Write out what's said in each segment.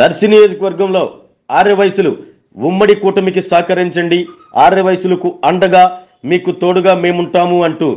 దర్శి నియోజకవర్గంలో ఆర్యవైశ్యులు ఉమ్మడి కూటమికి సహకరించండి, ఆర్యవైశ్యులకు అండగా మీకు తోడుగా మేముంటాము అంటూ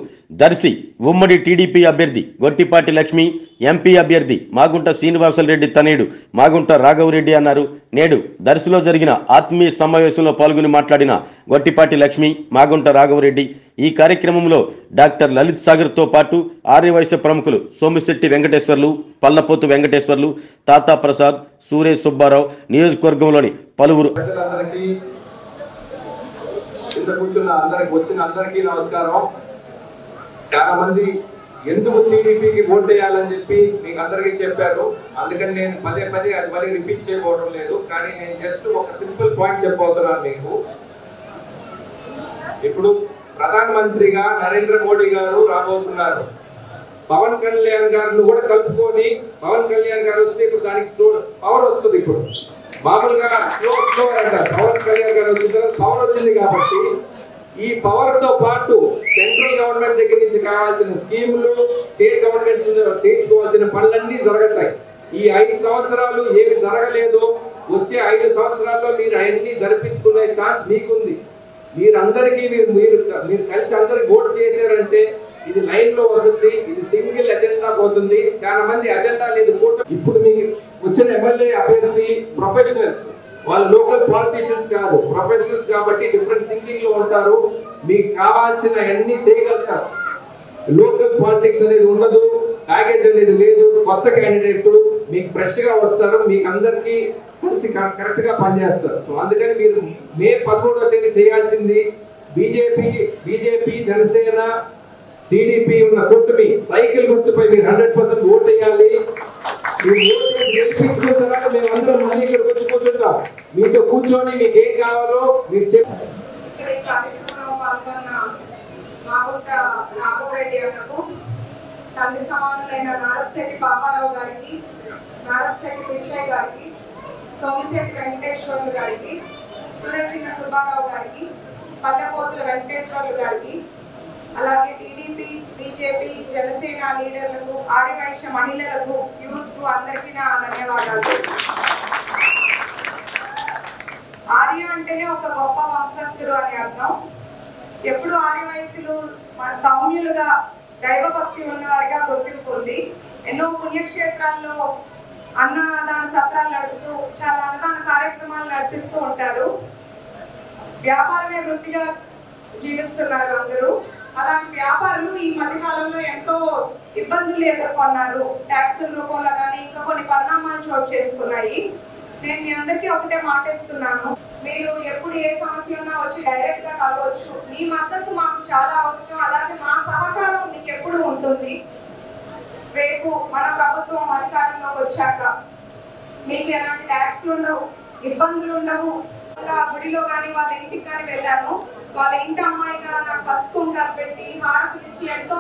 దర్శి ఉమ్మడి టీడీపీ అభ్యర్థి గొట్టిపాటి లక్ష్మి, ఎంపీ అభ్యర్థి మాగుంట శ్రీనివాసరెడ్డి తనయుడు మాగుంట రాఘవరెడ్డి అన్నారు. నేడు దర్శిలో జరిగిన ఆత్మీయ సమావేశంలో పాల్గొని మాట్లాడిన గొట్టిపాటి లక్ష్మి, మాగుంట రాఘవరెడ్డి ఈ కార్యక్రమంలో డాక్టర్ లలిత్ సాగర్తో పాటు ఆర్యవైశ్య ప్రముఖులు సోమిశెట్టి వెంకటేశ్వర్లు, పల్లపోతు వెంకటేశ్వర్లు, తాతా ప్రసాద్, సూరేష్ సుబ్బారావు, నియోజకవర్గంలోని పలువురు అందరికీ నమస్కారం. చాలా మంది ఎందుకు టీడీపీకి ఓట్ వేయాలని చెప్పి మీకు అందరికీ చెప్పారు. అందుకని నేను పదే పదే అది మళ్ళీ రిపీట్ చేయబోవడం లేదు. కానీ నేను జస్ట్ ఒక సింపుల్ పాయింట్ చెప్పబోతున్నాను మీకు. ఇప్పుడు ప్రధానమంత్రిగా నరేంద్ర మోడీ గారు రాబోతున్నారు. పవన్ కళ్యాణ్ గారిని కూడా కలుపుకొని పవన్ కళ్యాణ్ గారు వస్తే ఇప్పుడు దానికి పవర్ వస్తుంది. ఇప్పుడు మామూలుగా స్లో అంటారు. పవన్ కళ్యాణ్ గారు వచ్చిన తర్వాత పవర్ వచ్చింది కాబట్టి ఈ పవర్ తో పాటు సెంట్రల్ గవర్నమెంట్ దగ్గర నుంచి కావాల్సిన స్కీములు, స్టేట్ గవర్నమెంట్ చేసుకోవాల్సిన పనులన్నీ జరగతాయి. ఈ 5 సంవత్సరాలు ఏమి జరగలేదు. వచ్చే 5 సంవత్సరాల్లో మీరు అవన్నీ జరిపించుకునే ఛాన్స్ మీకుంది. మీరందరికీ మీరు కలిసి అందరికి ఓటు చేశారంటే ఇది లైన్ లో వస్తుంది. ఇది సింగిల్ ఎజెండా పోతుంది. చాలా మంది ఎజెండా లేదు. ఇప్పుడు మీకు వచ్చిన ఎమ్మెల్యే అభ్యర్థి ప్రొఫెషనల్స్, వాళ్ళు లోకల్ పాలిటిషియన్స్ కాదు, ప్రొఫెషనల్స్ కాబట్టి డిఫరెంట్ థింకింగ్ లో ఉంటారు. మీకు కావాల్సిన అన్ని చేయగలుగుతారు. లోకల్ పాలిటిక్స్ అనేది ఉండదు, ప్యాకేజ్ అనేది లేదు. కొత్త క్యాండిడేట్ మీకు ఫ్రెష్ గా వస్తారు, మీకు అందరికి కరెక్ట్ గా పనిచేస్తారు. సో అందుకని మీరు మే 13వ తేదీ చేయాల్సింది బీజేపీ, జనసేన, టీడీపీ ఉన్న కూటమి సైకిల్ గుర్తుపై మీరు 100% ఓట్ వేయాలి. గెలిపించుకున్న తర్వాత మేమందరం మళ్ళీ ఇక్కడికి వచ్చి కూర్చుంటాం. మీతో కూర్చొని మీకు ఏం కావాలో మీరు రాఘవరెడ్డి అన్నకు, తండ్రి సమానులైన నారపశెట్టి పాపారావు గారికి, నారపశెట్టి పిచ్చయ్య గారికి, సోమిశెట్టి వెంకటేశ్వర్లు గారికి, సురేష్ సుబ్బారావు గారికి, పల్లెపోతుల వెంకటేశ్వర్లు గారికి, అలాగే టీడీపీ, బీజేపీ, జనసేన లీడర్లకు, ఆర్యవైశ్య మహిళలకు, యూత్ అందరికీ నా ధన్యవాదాలు. ఆర్య అంటేనే ఒక గొప్ప వంశస్థులు అని అర్థం. ఎప్పుడు ఆర్యవైశ్యులు సౌమ్యులుగా, దైవభక్తి ఉన్నవారిగా గుర్తింపు పొంది ఎన్నో పుణ్యక్షేత్రాల్లో అన్నదాన సత్రాలు నడుపుతూ చాలా అన్నదాన కార్యక్రమాలు నడిపిస్తూ ఉంటారు. వ్యాపారమే వృత్తిగా జీవిస్తున్నారు అందరూ. అలాంటి వ్యాపారులు ఈ మధ్యకాలంలో ఎంతో ఇబ్బందులు ఎదుర్కొన్నారు. ట్యాక్సుల రూపంలో కానీ ఇంకా కొన్ని పరిణామాలు చోటు చేసుకున్నాయి. నేను మీ అందరికీ ఒకటే మాట ఇస్తున్నాను, మీరు ఎప్పుడు ఏ సమస్య ఉన్నా వచ్చి డైరెక్ట్ గా కలవచ్చు. మీ మద్దతు మాకు చాలా అవసరం. అలాగే మా సహకారం మీకు ఎప్పుడు ఉంటుంది. రేపు మన ప్రభుత్వం అధికారంలోకి వచ్చాక మీకు ఎలాంటి ట్యాక్స్లు ఉండవు, ఇబ్బందులు ఉండవు. గుడిలో కానీ వాళ్ళ ఇంటికి కానీ వెళ్ళాను, వాళ్ళ ఇంటి అమ్మాయిగా నాకు పసుపు ఉంటారు పెట్టి హారతులు ఇచ్చి ఎంతో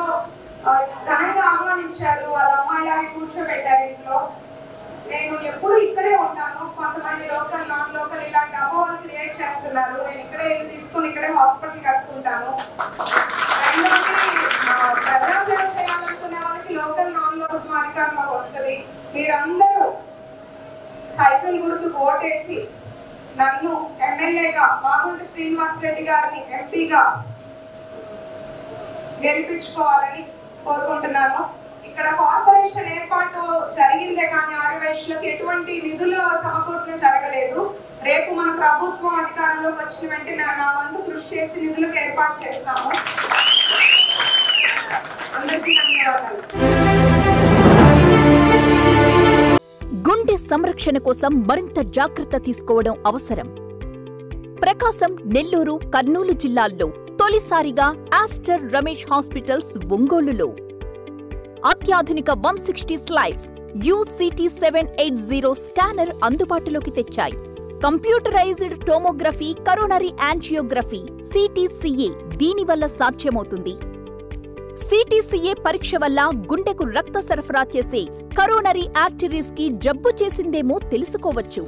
ఘనంగా ఆహ్వానించారు. వాళ్ళ అమ్మాయిలాగా కూర్చోబెట్టారు ఇంట్లో. నేను ఎప్పుడు ఇక్కడే ఉంటాను. కొంతమంది లోకల్, నాన్ లోకల్ ఇలాంటి అపోహలు క్రియేట్ చేస్తున్నారు. నేను ఇక్కడే తీసుకుని ఇక్కడే హాస్పిటల్ కట్టుకుంటాను. ప్రజాసేవ చేయాలనుకునే వాళ్ళకి లోకల్, నాన్ లోకల్ అధికారంలోకి వస్తుంది. మీరందరూ సైకిల్ గుర్తుకు ఓటేసి నన్ను ఎమ్మెల్యేగా, మాగుంట శ్రీనివాసరెడ్డి గారిని ఎంపీగా గెలిపించుకోవాలని కోరుకుంటున్నాను. ఇక్కడ కార్పొరేషన్ ఏర్పాటు జరిగిందే కానీ ఆర్యవైశ్యులకు ఎటువంటి నిధుల సమకూర్పు జరగలేదు. రేపు మన ప్రభుత్వం అధికారంలోకి వచ్చిన వెంటనే నా వంతు కృషి చేసి నిధులకు ఏర్పాటు చేస్తాము. అందరికీ ధన్యవాదాలు. గుండె సంరక్షణ కోసం మరింత జాగ్రత్త తీసుకోవడం అవసరం. ప్రకాశం, నెల్లూరు, కర్నూలు జిల్లాల్లో తొలిసారిగా ఆస్టర్ రమేష్ హాస్పిటల్స్ ఒంగోలులో అత్యాధునిక 160 స్లైడ్స్ UCT 780 స్కానర్ అందుబాటులోకి తెచ్చాయి. Computerised tomography, coronary angiography, CTCA దీనివల్ల సాధ్యమవుతుంది. CTCA పరీక్ష వల్ల గుండెకు రక్త సరఫరా చేసే కరోనరీ ఆర్టరీస్ కి జబ్బు చేసిందేమో తెలుసుకోవచ్చు.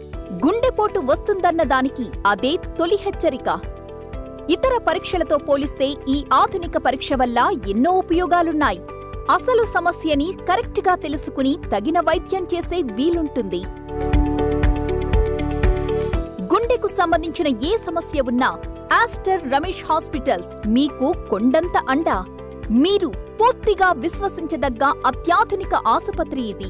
గుండెపోటు వస్తుందన్న దానికి అదే తొలి హెచ్చరిక. ఇతర పరీక్షలతో పోలిస్తే ఈ ఆధునిక పరీక్ష వల్ల ఎన్నో ఉపయోగాలున్నాయి. అసలు సమస్యని కరెక్ట్గా తెలుసుకుని తగిన వైద్యం చేసే వీలుంటుంది. గుండెకు సంబంధించిన ఏ సమస్య ఉన్నా ఆస్టర్ రమేష్ హాస్పిటల్స్ మీకు కొండంత అండ. మీరు పూర్తిగా విశ్వసించదగ్గ అత్యాధునిక ఆసుపత్రి ఇది.